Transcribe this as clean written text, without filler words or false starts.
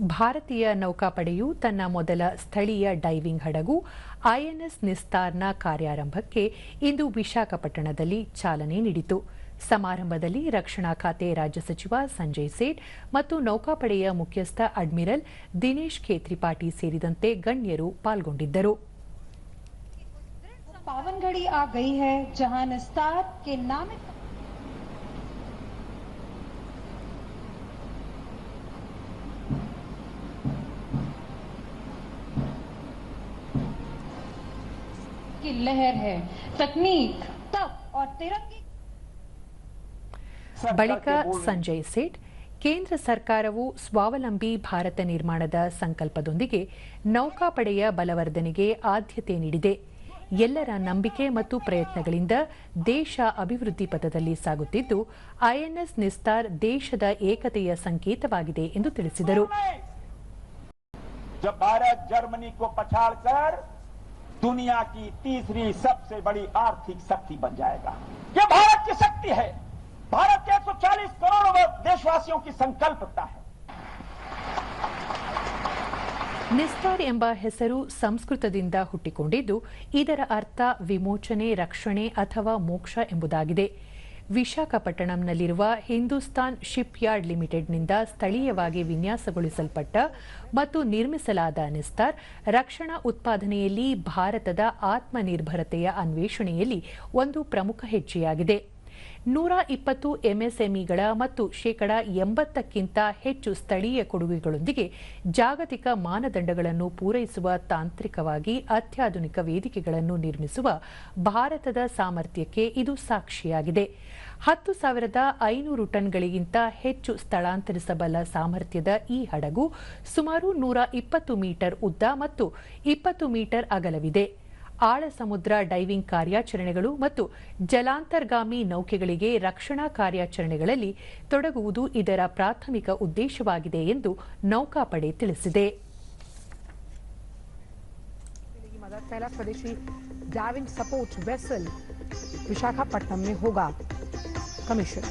ಭಾರತೀಯ ನೌಕಾಪಡೆಯು ತನ್ನ ಮೊದಲ ಸ್ಥಳೀಯ ಡೈವಿಂಗ್ ಹಡಗು ಐಎನ್ಎಸ್ ನಿಸ್ತಾರ್ನ ಕಾರ್ಯಾರಂಭಕ್ಕೆ ಇಂದು ವಿಶಾಖಪಟ್ಟಣದಲ್ಲಿ ಚಾಲನೆ ನೀಡಿತು. ಸಮಾರಂಭದಲ್ಲಿ ರಕ್ಷಣಾ ಖಾತೆ ರಾಜ್ಯ ಸಚಿವ ಸಂಜಯ್ ಸೇಠ್ ಮತ್ತು ನೌಕಾಪಡೆಯ ಮುಖ್ಯಸ್ಥ ಅಡ್ಮಿರಲ್ ದಿನೇಶ್ ಕೆ ತ್ರಿಪಾಠಿ ಸೇರಿದಂತೆ ಗಣ್ಯರು ಪಾಲ್ಗೊಂಡಿದ್ದರು. पावन घड़ी आ गई है जहां निस्तार के नामित की लहर है. तकनीक, तप और तिरंगे ಬಳಿಕ ಸಂಜಯ್ ಸೇಠ್ ಕೇಂದ್ರ ಸರ್ಕಾರವು ಸ್ವಾವಲಂಬಿ ಭಾರತ ನಿರ್ಮಾಣದ ಸಂಕಲ್ಪದೊಂದಿಗೆ ನೌಕಾಪಡೆಯ ಬಲವರ್ಧನೆಗೆ ಆದ್ಯತೆ ನೀಡಿದೆ. ಎಲ್ಲರ ನಂಬಿಕೆ ಮತ್ತು ಪ್ರಯತ್ನಗಳಿಂದ ದೇಶ ಅಭಿವೃದ್ಧಿ ಪಥದಲ್ಲಿ ಸಾಗುತ್ತಿದ್ದು ಐಎನ್ಎಸ್ ನಿಸ್ತಾರ್ ದೇಶದ ಏಕತೆಯ ಸಂಕೇತವಾಗಿದೆ ಎಂದು ತಿಳಿಸಿದರು. जब भारत जर्मनी को पछाड़कर दुनिया की तीसरी सबसे बड़ी आर्थिक शक्ति बन जाएगा, ये भारत की शक्ति है. भारत के 140 करोड़ देशवासियों की संकल्पता है. ನಿಸ್ತಾರ್ ಎಂಬ ಹೆಸರು ಸಂಸ್ಕೃತದಿಂದ ಹುಟ್ಟಿಕೊಂಡಿದ್ದು ಇದರ ಅರ್ಥ ವಿಮೋಚನೆ, ರಕ್ಷಣೆ ಅಥವಾ ಮೋಕ್ಷ ಎಂಬುದಾಗಿದೆ. ವಿಶಾಖಪಟ್ಟಣಂನಲ್ಲಿರುವ ಹಿಂದೂಸ್ತಾನ್ ಶಿಪ್ ಯಾರ್ಡ್ ಲಿಮಿಟೆಡ್ನಿಂದ ಸ್ಥಳೀಯವಾಗಿ ವಿನ್ಯಾಸಗೊಳಿಸಲ್ಪಟ್ಟ ಮತ್ತು ನಿರ್ಮಿಸಲಾದ ನಿಸ್ತಾರ್ ರಕ್ಷಣಾ ಉತ್ಪಾದನೆಯಲ್ಲಿ ಭಾರತದ ಆತ್ಮನಿರ್ಭರತೆಯ ಅನ್ವೇಷಣೆಯಲ್ಲಿ ಒಂದು ಪ್ರಮುಖ ಹೆಜ್ಜೆಯಾಗಿದೆ. 120 ಎಂಎಸ್ಎಂಇಗಳ ಮತ್ತು ಶೇಕಡಾ 80ಕ್ಕಿಂತ ಹೆಚ್ಚು ಸ್ಥಳೀಯ ಕೊಡುಗೆಗಳೊಂದಿಗೆ ಜಾಗತಿಕ ಮಾನದಂಡಗಳನ್ನು ಪೂರೈಸುವ ತಾಂತ್ರಿಕವಾಗಿ ಅತ್ಯಾಧುನಿಕ ವೇದಿಕೆಗಳನ್ನು ನಿರ್ಮಿಸುವ ಭಾರತದ ಸಾಮರ್ಥ್ಯಕ್ಕೆ ಇದು ಸಾಕ್ಷಿಯಾಗಿದೆ. 10,500 ಟನ್ಗಳಿಗಿಂತ ಹೆಚ್ಚು ಸ್ಥಳಾಂತರಿಸಬಲ್ಲ ಸಾಮರ್ಥ್ಯದ ಈ ಹಡಗು ಸುಮಾರು 120 ಮೀಟರ್ ಉದ್ದ ಮತ್ತು 20 ಮೀಟರ್ ಅಗಲವಿದೆ. ಆಳ ಸಮುದ್ರ ಡೈವಿಂಗ್ ಕಾರ್ಯಾಚರಣೆಗಳು ಮತ್ತು ಜಲಾಂತರ್ಗಾಮಿ ನೌಕೆಗಳಿಗೆ ರಕ್ಷಣಾ ಕಾರ್ಯಾಚರಣೆಗಳಲ್ಲಿ ತೊಡಗುವುದು ಇದರ ಪ್ರಾಥಮಿಕ ಉದ್ದೇಶವಾಗಿದೆ ಎಂದು ನೌಕಾಪಡೆ ತಿಳಿಸಿದೆ. पहला स्वदेशी डाइविंग सपोर्ट वेसल विशाखापट्टनम में होगा कमीशन.